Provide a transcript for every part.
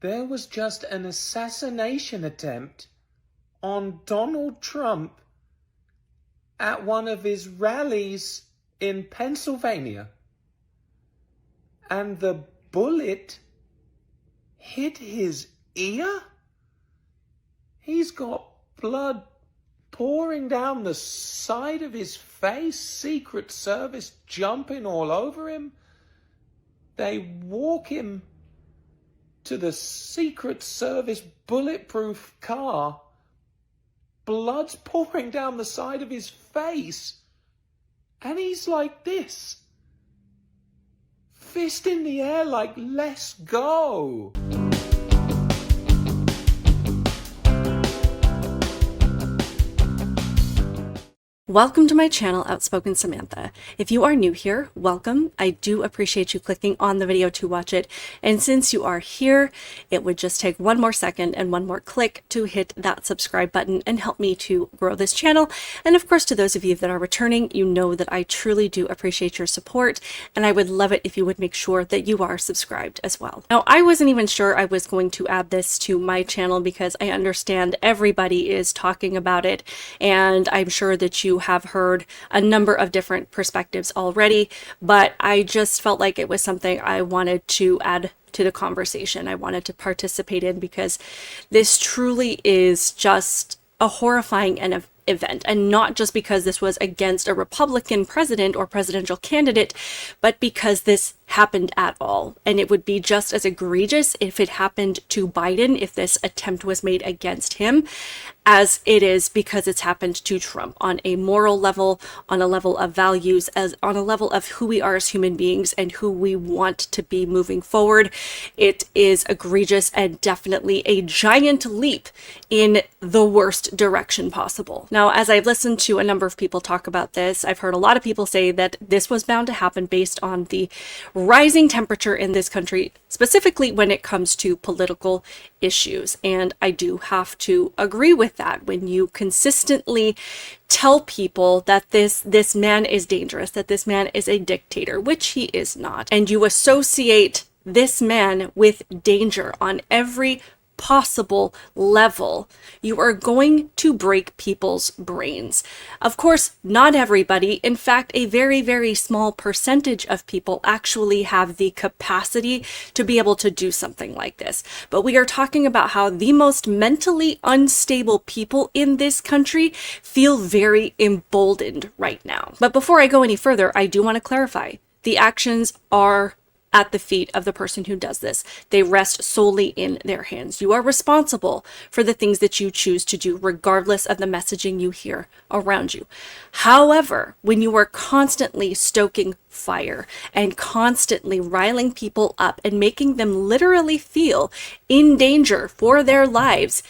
There was just an assassination attempt on Donald Trump at one of his rallies in Pennsylvania. And the bullet hit his ear? He's got blood pouring down the side of his face, Secret Service jumping all over him. They walk him to the Secret Service bulletproof car. Blood's pouring down the side of his face. And he's like this. Fist in the air like, let's go. Welcome to my channel, Outspoken Samantha. If you are new here, welcome. I do appreciate you clicking on the video to watch it. And since you are here, it would just take one more second and one more click to hit that subscribe button and help me to grow this channel. And of course, to those of you that are returning, you know that I truly do appreciate your support. And I would love it if you would make sure that you are subscribed as well. Now, I wasn't even sure I was going to add this to my channel because I understand everybody is talking about it. And I'm sure that you have heard a number of different perspectives already, but I just felt like it was something I wanted to add to the conversation. I wanted to participate in because this truly is just a horrifying event, and not just because this was against a Republican president or presidential candidate, but because this happened at all. And it would be just as egregious if it happened to Biden, if this attempt was made against him, as it is because it's happened to Trump on a moral level, on a level of values, as on a level of who we are as human beings and who we want to be moving forward. It is egregious and definitely a giant leap in the worst direction possible. Now, as I've listened to a number of people talk about this, I've heard a lot of people say that this was bound to happen based on the rising temperature in this country, specifically when it comes to political issues. And I do have to agree with that. When you consistently tell people that this man is dangerous, that this man is a dictator, which he is not, and you associate this man with danger on every possible level, you are going to break people's brains. Of course, not everybody. In fact, a very, very small percentage of people actually have the capacity to be able to do something like this. But we are talking about how the most mentally unstable people in this country feel very emboldened right now. But before I go any further, I do want to clarify. The actions are at the feet of the person who does this. They rest solely in their hands. You are responsible for the things that you choose to do, regardless of the messaging you hear around you. However, when you are constantly stoking fire and constantly riling people up and making them literally feel in danger for their lives,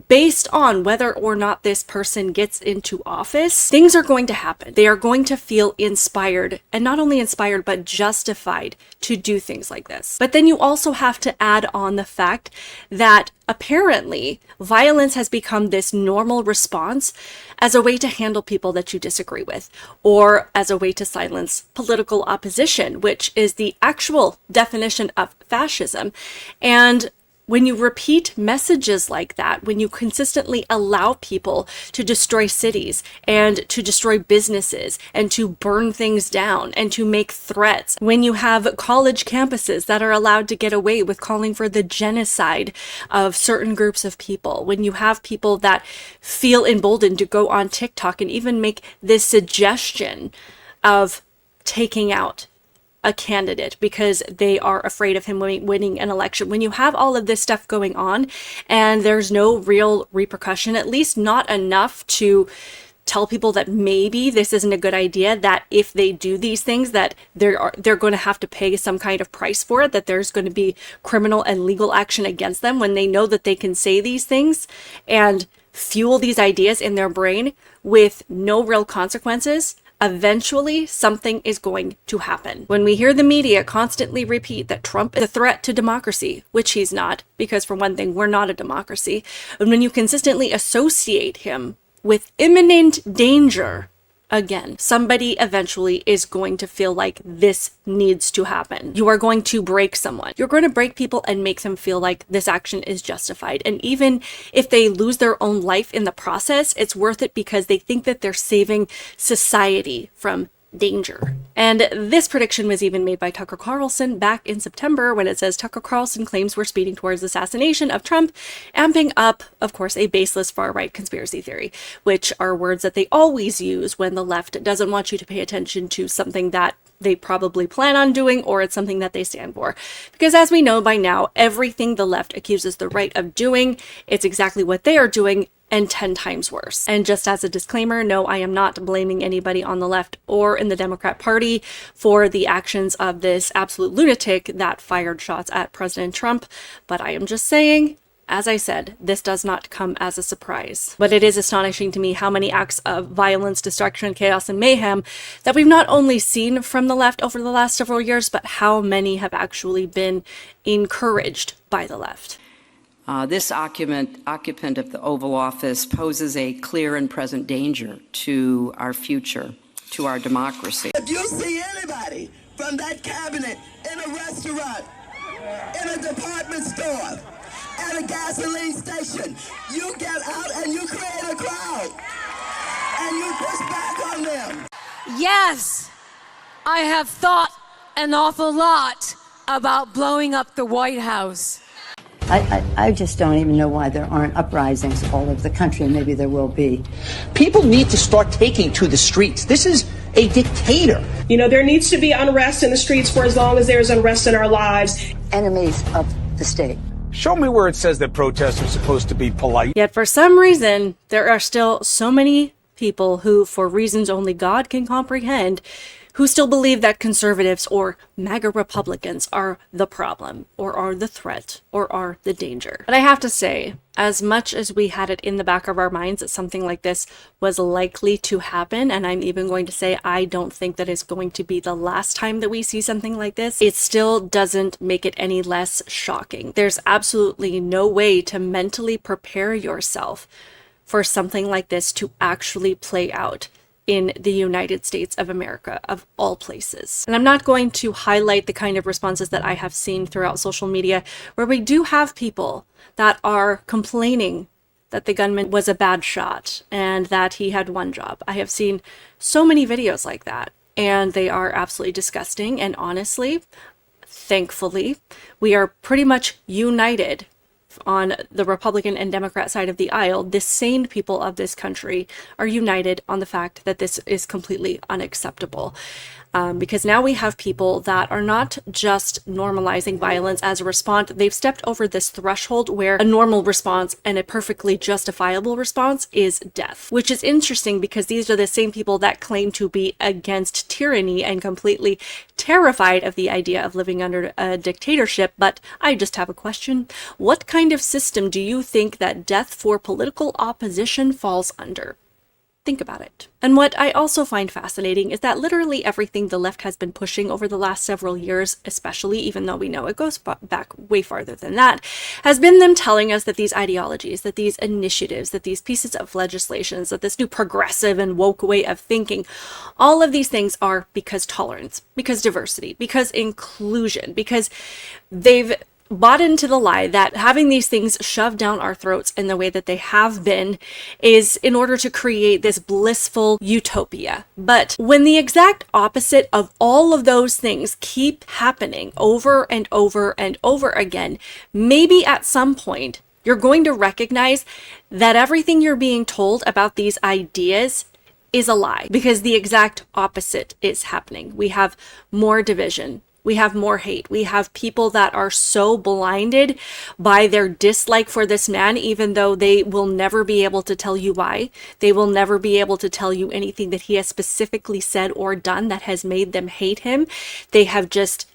based on whether or not this person gets into office, things are going to happen. They are going to feel inspired, and not only inspired, but justified to do things like this. But then you also have to add on the fact that apparently violence has become this normal response as a way to handle people that you disagree with, or as a way to silence political opposition, which is the actual definition of fascism. And when you repeat messages like that, when you consistently allow people to destroy cities and to destroy businesses and to burn things down and to make threats, when you have college campuses that are allowed to get away with calling for the genocide of certain groups of people, when you have people that feel emboldened to go on TikTok and even make this suggestion of taking out a candidate because they are afraid of him winning an election. When you have all of this stuff going on and there's no real repercussion, at least not enough to tell people that maybe this isn't a good idea, that if they do these things that they're going to have to pay some kind of price for it, that there's going to be criminal and legal action against them, when they know that they can say these things and fuel these ideas in their brain with no real consequences, eventually something is going to happen. When we hear the media constantly repeat that Trump is a threat to democracy, which he's not, because for one thing, we're not a democracy, and when you consistently associate him with imminent danger again. Somebody eventually is going to feel like this needs to happen. You are going to break someone. You're going to break people and make them feel like this action is justified. And even if they lose their own life in the process, it's worth it because they think that they're saving society from danger. And this prediction was even made by Tucker Carlson back in September when it says Tucker Carlson claims we're speeding towards assassination of Trump, amping up, of course, a baseless far-right conspiracy theory, which are words that they always use when the left doesn't want you to pay attention to something that they probably plan on doing or it's something that they stand for. Because as we know by now, everything the left accuses the right of doing, it's exactly what they are doing and 10 times worse. And just as a disclaimer, no, I am not blaming anybody on the left or in the Democrat Party for the actions of this absolute lunatic that fired shots at President Trump, but I am just saying, as I said, this does not come as a surprise. But it is astonishing to me how many acts of violence, destruction, chaos, and mayhem that we've not only seen from the left over the last several years, but how many have actually been encouraged by the left. This occupant of the Oval Office poses a clear and present danger to our future, to our democracy. If you see anybody from that cabinet in a restaurant, in a department store, at a gasoline station, you get out and you create a crowd and you push back on them. Yes, I have thought an awful lot about blowing up the White House. I just don't even know why there aren't uprisings all over the country, and maybe there will be. People need to start taking to the streets. This is a dictator. You know, there needs to be unrest in the streets for as long as there's unrest in our lives. Enemies of the state. Show me where it says that protests are supposed to be polite. Yet for some reason, there are still so many people who, for reasons only God can comprehend, who still believe that conservatives or MAGA Republicans are the problem, or are the threat, or are the danger. But I have to say, as much as we had it in the back of our minds that something like this was likely to happen, and I'm even going to say I don't think that it's going to be the last time that we see something like this, it still doesn't make it any less shocking. There's absolutely no way to mentally prepare yourself for something like this to actually play out in the United States of America, of all places. And I'm not going to highlight the kind of responses that I have seen throughout social media where we do have people that are complaining that the gunman was a bad shot and that he had one job. I have seen so many videos like that, and they are absolutely disgusting. And honestly, thankfully, we are pretty much united on the Republican and Democrat side of the aisle. The sane people of this country are united on the fact that this is completely unacceptable. Because now we have people that are not just normalizing violence as a response. They've stepped over this threshold where a normal response and a perfectly justifiable response is death, which is interesting because these are the same people that claim to be against tyranny and completely terrified of the idea of living under a dictatorship. But I just have a question. What kind of system do you think that death for political opposition falls under? Think about it. And what I also find fascinating is that literally everything the left has been pushing over the last several years, especially even though we know it goes back way farther than that, has been them telling us that these ideologies, that these initiatives, that these pieces of legislations, that this new progressive and woke way of thinking, all of these things are because tolerance, because diversity, because inclusion, because they've bought into the lie that having these things shoved down our throats in the way that they have been is in order to create this blissful utopia. But when the exact opposite of all of those things keep happening over and over and over again, maybe at some point you're going to recognize that everything you're being told about these ideas is a lie, because the exact opposite is happening. We have more division. We have more hate. We have people that are so blinded by their dislike for this man, even though they will never be able to tell you why. They will never be able to tell you anything that he has specifically said or done that has made them hate him. They have just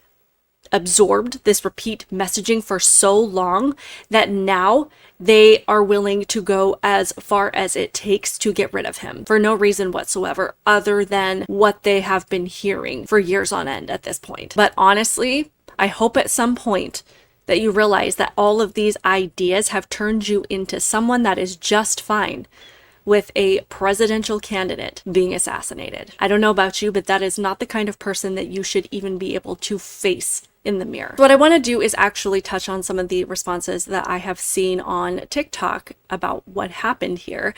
absorbed this repeat messaging for so long that now they are willing to go as far as it takes to get rid of him for no reason whatsoever other than what they have been hearing for years on end at this point. But honestly, I hope at some point that you realize that all of these ideas have turned you into someone that is just fine with a presidential candidate being assassinated. I don't know about you, but that is not the kind of person that you should even be able to face in the mirror. What I want to do is actually touch on some of the responses that I have seen on TikTok about what happened here.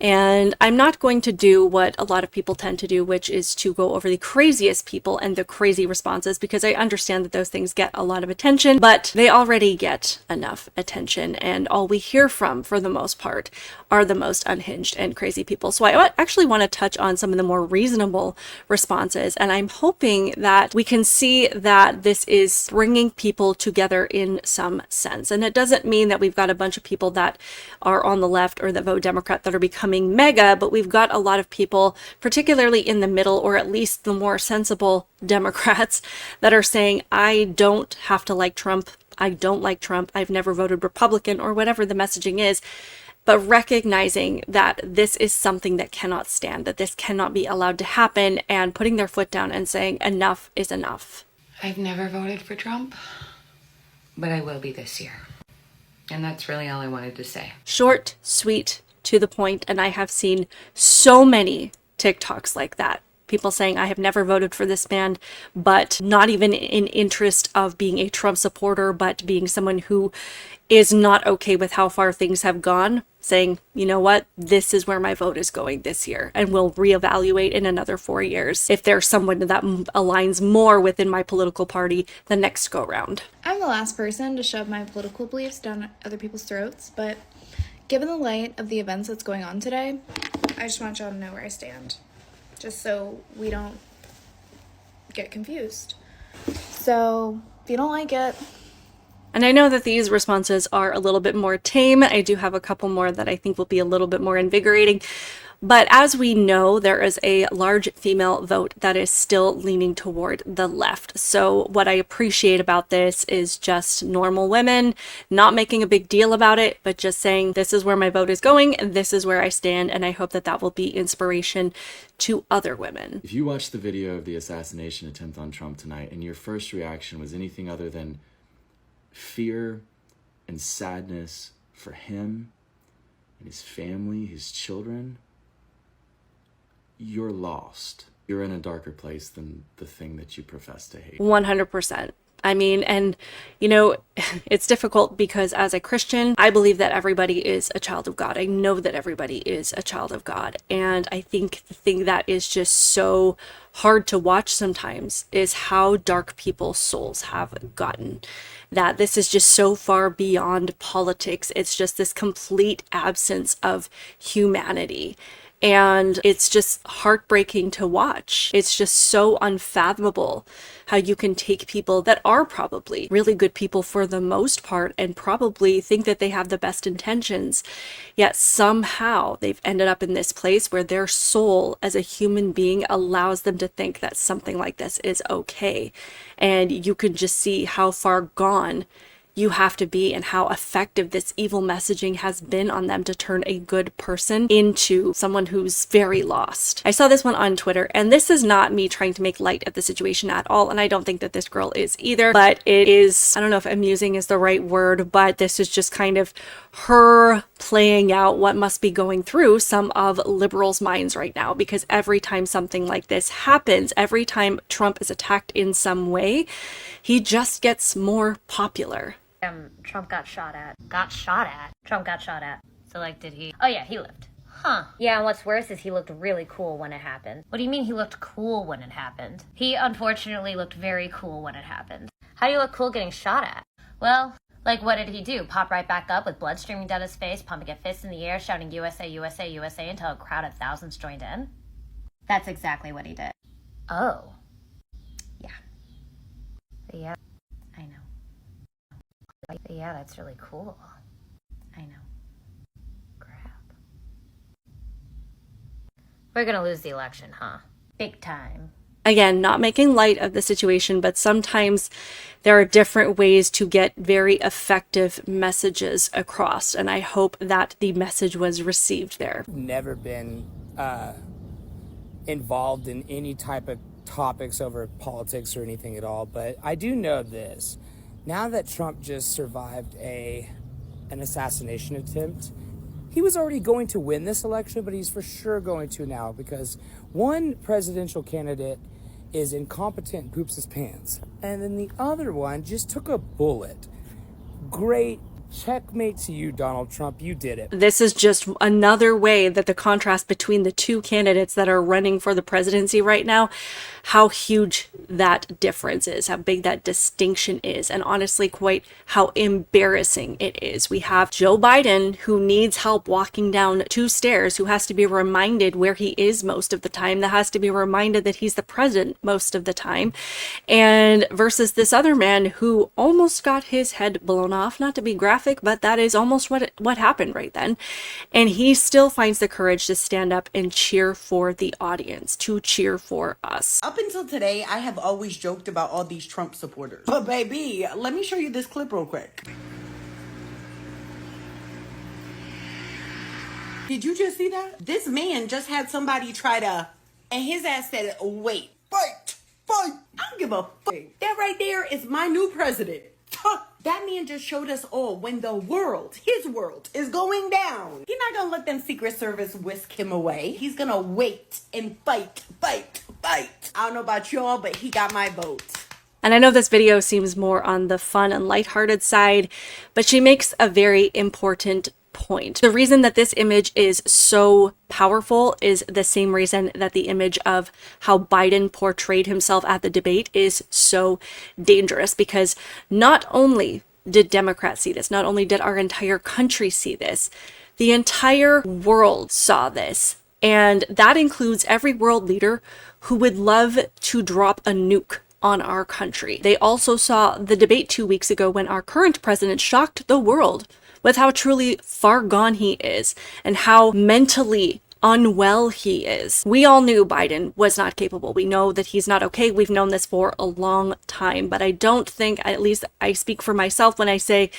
And I'm not going to do what a lot of people tend to do, which is to go over the craziest people and the crazy responses, because I understand that those things get a lot of attention, but they already get enough attention. And all we hear from, for the most part, are the most unhinged and crazy people. So I actually want to touch on some of the more reasonable responses. And I'm hoping that we can see that this is bringing people together in some sense. And it doesn't mean that we've got a bunch of people that are on the left or that vote Democrat that are becoming mega, but we've got a lot of people, particularly in the middle, or at least the more sensible Democrats, that are saying, I don't have to like Trump. I don't like Trump. I've never voted Republican, or whatever the messaging is. But recognizing that this is something that cannot stand, that this cannot be allowed to happen, and putting their foot down and saying enough is enough. I've never voted for Trump, but I will be this year. And that's really all I wanted to say. Short, sweet, to the point, and I have seen so many TikToks like that. People saying, I have never voted for this man, but not even in interest of being a Trump supporter, but being someone who is not okay with how far things have gone, saying, you know what, this is where my vote is going this year, and we'll reevaluate in another 4 years if there's someone that aligns more within my political party the next go round. I'm the last person to shove my political beliefs down other people's throats, but given the light of the events that's going on today, I just want y'all to know where I stand, just so we don't get confused. So if you don't like it, and I know that these responses are a little bit more tame. I do have a couple more that I think will be a little bit more invigorating. But as we know, there is a large female vote that is still leaning toward the left. So what I appreciate about this is just normal women not making a big deal about it, but just saying, this is where my vote is going, and this is where I stand. And I hope that that will be inspiration to other women. If you watched the video of the assassination attempt on Trump tonight, and your first reaction was anything other than fear and sadness for him and his family, his children, you're lost. You're in a darker place than the thing that you profess to hate. 100%. I mean, and you know, it's difficult because as a Christian, I believe that everybody is a child of God. I know that everybody is a child of God. And I think the thing that is just so hard to watch sometimes is how dark people's souls have gotten. That this is just so far beyond politics. It's just this complete absence of humanity. And it's just heartbreaking to watch. It's just so unfathomable how you can take people that are probably really good people for the most part and probably think that they have the best intentions, yet somehow they've ended up in this place where their soul as a human being allows them to think that something like this is okay. And you can just see how far gone you have to be and how effective this evil messaging has been on them to turn a good person into someone who's very lost. I saw this one on Twitter, and this is not me trying to make light of the situation at all, and I don't think that this girl is either, but it is, I don't know if amusing is the right word, but this is just kind of her playing out what must be going through some of liberals' minds right now, because every time something like this happens, every time Trump is attacked in some way, he just gets more popular. Trump got shot at. Trump got shot at. So, like, did he? Oh, yeah, he lived. Huh. Yeah, and what's worse is he looked really cool when it happened. What do you mean he looked cool when it happened? He, unfortunately, looked very cool when it happened. How do you look cool getting shot at? Well, like, what did he do? Pop right back up with blood streaming down his face, pumping a fist in the air, shouting USA, USA, USA until a crowd of thousands joined in? That's exactly what he did. Oh. Yeah. Yeah. I know. Yeah, that's really cool. I know. Crap. We're gonna lose the election, huh? Big time. Again, not making light of the situation, but sometimes there are different ways to get very effective messages across, and I hope that the message was received there. Never been involved in any type of topics over politics or anything at all, but I do know this. Now that Trump just survived an assassination attempt, he was already going to win this election, but he's for sure going to now because one presidential candidate is incompetent and poops his pants. And then the other one just took a bullet. Great. Checkmate to you, Donald Trump. You did it. This is just another way that the contrast between the two candidates that are running for the presidency right now, how huge that difference is, how big that distinction is, and honestly quite how embarrassing it is. We have Joe Biden, who needs help walking down 2 stairs, who has to be reminded where he is most of the time, that has to be reminded that he's the president most of the time, and versus this other man who almost got his head blown off, not to be graphic, but that is almost what happened right then. And he still finds the courage to stand up and cheer for the audience, to cheer for us. Up until today, I have always joked about all these Trump supporters. But baby, let me show you this clip real quick. Did you just see that? This man just had somebody try to, and his ass said, wait, fight. I don't give a fuck. That right there is my new president. That man just showed us all when the world, his world, is going down. He's not gonna let them Secret Service whisk him away. He's gonna wait and fight. I don't know about y'all, but he got my vote. And I know this video seems more on the fun and lighthearted side, but she makes a very important point. The reason that this image is so powerful is the same reason that the image of how Biden portrayed himself at the debate is so dangerous, because not only did Democrats see this, not only did our entire country see this, the entire world saw this. And that includes every world leader who would love to drop a nuke on our country. They also saw the debate 2 weeks ago when our current president shocked the world with how truly far gone he is and how mentally unwell he is. We all knew Biden was not capable. We know that he's not okay. We've known this for a long time, but I don't think, at least I speak for myself when I say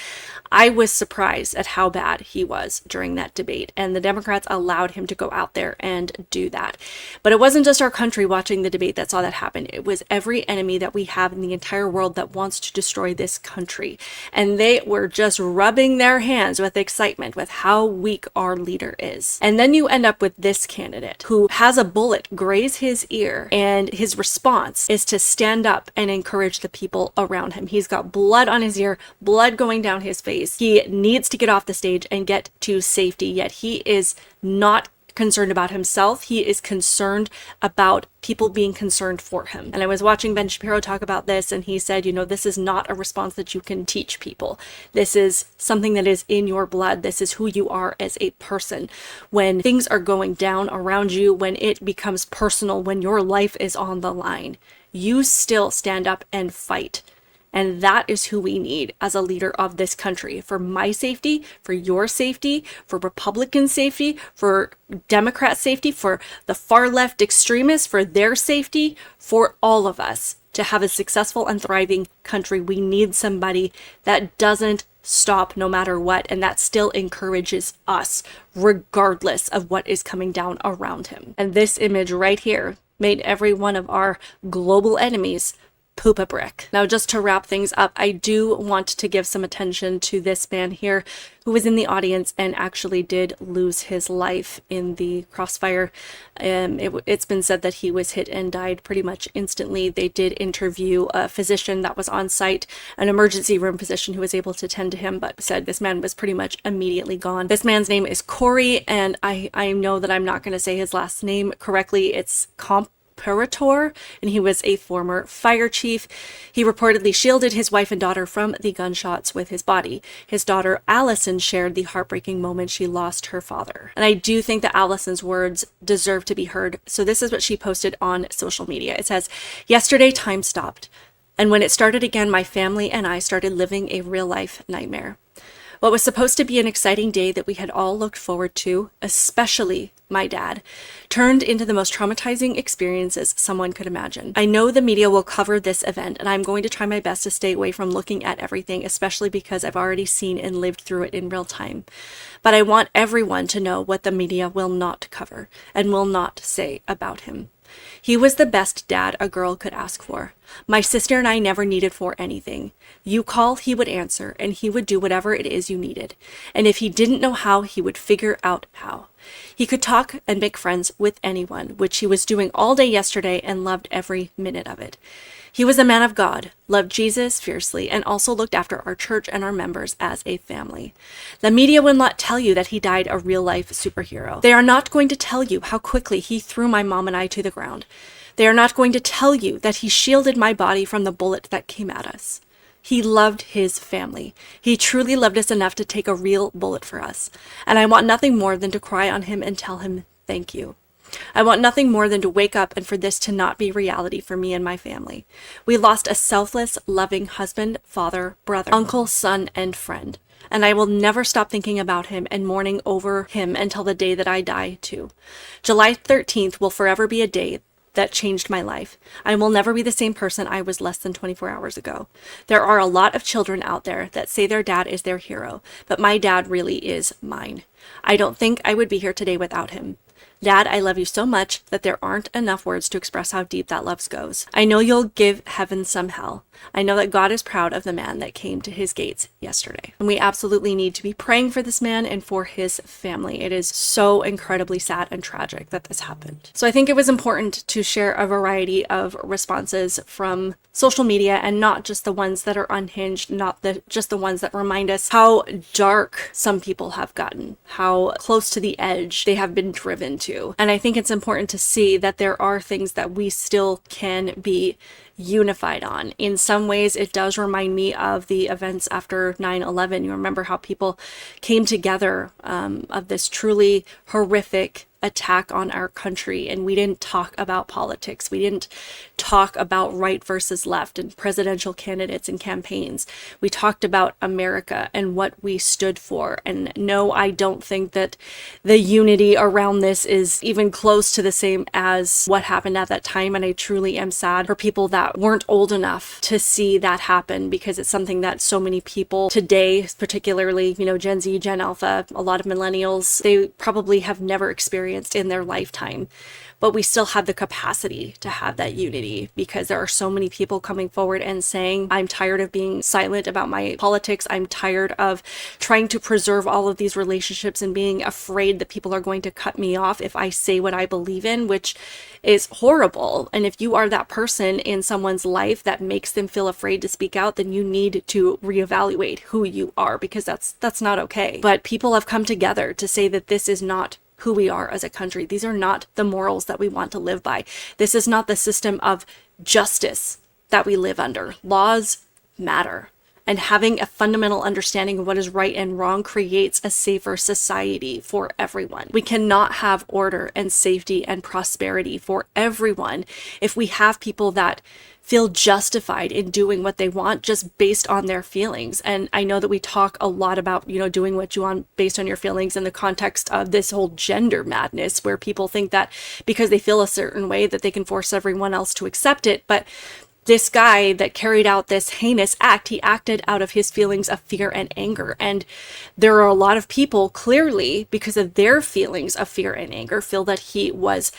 I was surprised at how bad he was during that debate, and the Democrats allowed him to go out there and do that. But it wasn't just our country watching the debate that saw that happen. It was every enemy that we have in the entire world that wants to destroy this country. And they were just rubbing their hands with excitement with how weak our leader is. And then you end up with this candidate who has a bullet graze his ear, and his response is to stand up and encourage the people around him. He's got blood on his ear, blood going down his face. He needs to get off the stage and get to safety, yet he is not concerned about himself. He is concerned about people being concerned for him. And I was watching Ben Shapiro talk about this, and he said, you know, this is not a response that you can teach people. This is something that is in your blood. This is who you are as a person. When things are going down around you, when it becomes personal, when your life is on the line, you still stand up and fight. And that is who we need as a leader of this country, for my safety, for your safety, for Republican safety, for Democrat safety, for the far left extremists, for their safety, for all of us to have a successful and thriving country. We need somebody that doesn't stop no matter what, and that still encourages us regardless of what is coming down around him. And this image right here made every one of our global enemies poop a brick. Now, just to wrap things up, I do want to give some attention to this man here who was in the audience and actually did lose his life in the crossfire. It's been said that he was hit and died pretty much instantly. They did interview a physician that was on site, an emergency room physician who was able to tend to him, but said this man was pretty much immediately gone. This man's name is Corey, and I know that I'm not going to say his last name correctly. It's Comparator, and he was a former fire chief. He reportedly shielded his wife and daughter from the gunshots with his body. His daughter Allison shared the heartbreaking moment she lost her father. And I do think that Allison's words deserve to be heard. So this is what she posted on social media. It says, "Yesterday time stopped, and when it started again, my family and I started living a real-life nightmare. What was supposed to be an exciting day that we had all looked forward to, especially my dad, turned into the most traumatizing experiences someone could imagine. I know the media will cover this event, and I'm going to try my best to stay away from looking at everything, especially because I've already seen and lived through it in real time. But I want everyone to know what the media will not cover and will not say about him. He was the best dad a girl could ask for. My sister and I never needed for anything. You call, he would answer, and he would do whatever it is you needed. And if he didn't know how, he would figure out how. He could talk and make friends with anyone, which he was doing all day yesterday and loved every minute of it. He was a man of God, loved Jesus fiercely, and also looked after our church and our members as a family. The media will not tell you that he died a real-life superhero. They are not going to tell you how quickly he threw my mom and I to the ground. They are not going to tell you that he shielded my body from the bullet that came at us. He loved his family. He truly loved us enough to take a real bullet for us. And I want nothing more than to cry on him and tell him thank you. I want nothing more than to wake up and for this to not be reality for me and my family. We lost a selfless, loving husband, father, brother, uncle, son, and friend. And I will never stop thinking about him and mourning over him until the day that I die, too. July 13th will forever be a day that changed my life. I will never be the same person I was less than 24 hours ago. There are a lot of children out there that say their dad is their hero, but my dad really is mine. I don't think I would be here today without him. Dad, I love you so much that there aren't enough words to express how deep that love goes. I know you'll give heaven some hell. I know that God is proud of the man that came to his gates yesterday. And we absolutely need to be praying for this man and for his family. It is so incredibly sad and tragic that this happened. So I think it was important to share a variety of responses from social media, and not just the ones that are unhinged, not just the ones that remind us how dark some people have gotten, how close to the edge they have been driven to. And I think it's important to see that there are things that we still can be unified on. In some ways, it does remind me of the events after 9/11. You remember how people came together of this truly horrific attack on our country, and we didn't talk about politics. We didn't talk about right versus left and presidential candidates and campaigns. We talked about America and what we stood for. And no, I don't think that the unity around this is even close to the same as what happened at that time. And I truly am sad for people that weren't old enough to see that happen, because it's something that so many people today, particularly, Gen Z, Gen Alpha, a lot of millennials, they probably have never experienced in their lifetime. But we still have the capacity to have that unity, because there are so many people coming forward and saying, I'm tired of being silent about my politics. I'm tired of trying to preserve all of these relationships and being afraid that people are going to cut me off if I say what I believe in, which is horrible. And if you are that person in someone's life that makes them feel afraid to speak out, then you need to reevaluate who you are, because that's not okay. But people have come together to say that this is not who we are as a country. These are not the morals that we want to live by. This is not the system of justice that we live under. Laws matter. And having a fundamental understanding of what is right and wrong creates a safer society for everyone. We cannot have order and safety and prosperity for everyone if we have people that feel justified in doing what they want just based on their feelings. And I know that we talk a lot about, doing what you want based on your feelings in the context of this whole gender madness, where people think that because they feel a certain way that they can force everyone else to accept it. But this guy that carried out this heinous act, he acted out of his feelings of fear and anger. And there are a lot of people, clearly, because of their feelings of fear and anger, feel that he was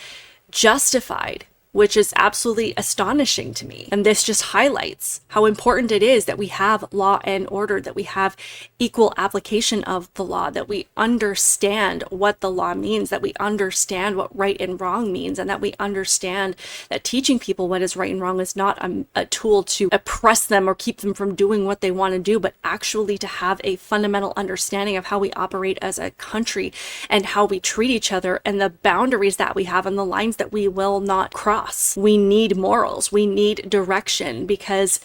justified, which is absolutely astonishing to me. And this just highlights how important it is that we have law and order, that we have equal application of the law, that we understand what the law means, that we understand what right and wrong means, and that we understand that teaching people what is right and wrong is not a tool to oppress them or keep them from doing what they want to do, but actually to have a fundamental understanding of how we operate as a country and how we treat each other and the boundaries that we have and the lines that we will not cross. We need morals. We need direction, because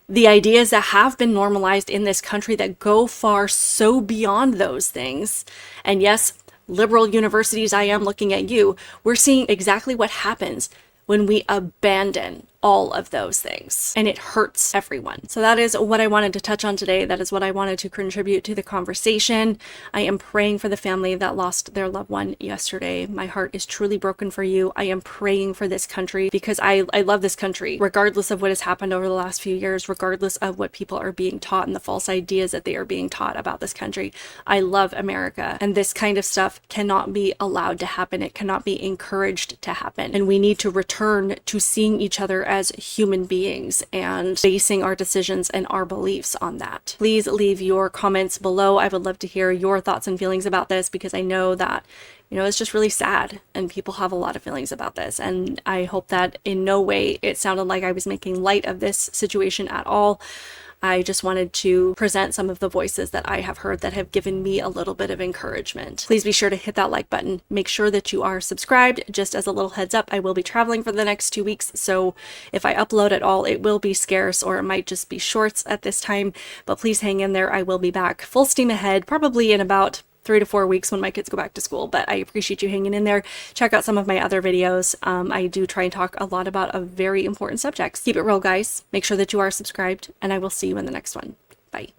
the ideas that have been normalized in this country that go far so beyond those things. And yes, liberal universities, I am looking at you. We're seeing exactly what happens when we abandon all of those things, and it hurts everyone. So that is what I wanted to touch on today. That is what I wanted to contribute to the conversation. I am praying for the family that lost their loved one yesterday. My heart is truly broken for you. I am praying for this country because I love this country, regardless of what has happened over the last few years, regardless of what people are being taught and the false ideas that they are being taught about this country. I love America, and this kind of stuff cannot be allowed to happen. It cannot be encouraged to happen, and we need to return to seeing each other as human beings and basing our decisions and our beliefs on that. Please leave your comments below. I would love to hear your thoughts and feelings about this, because I know that, you know, it's just really sad and people have a lot of feelings about this. And I hope that in no way it sounded like I was making light of this situation at all. I just wanted to present some of the voices that I have heard that have given me a little bit of encouragement. Please be sure to hit that like button. Make sure that you are subscribed. Just as a little heads up, I will be traveling for the next 2 weeks, so if I upload at all, it will be scarce, or it might just be shorts at this time, but please hang in there. I will be back full steam ahead, probably in about 3 to 4 weeks when my kids go back to school, but I appreciate you hanging in there. Check out some of my other videos. I do try and talk a lot about a very important subjects. Keep it real, guys. Make sure that you are subscribed, and I will see you in the next one. Bye.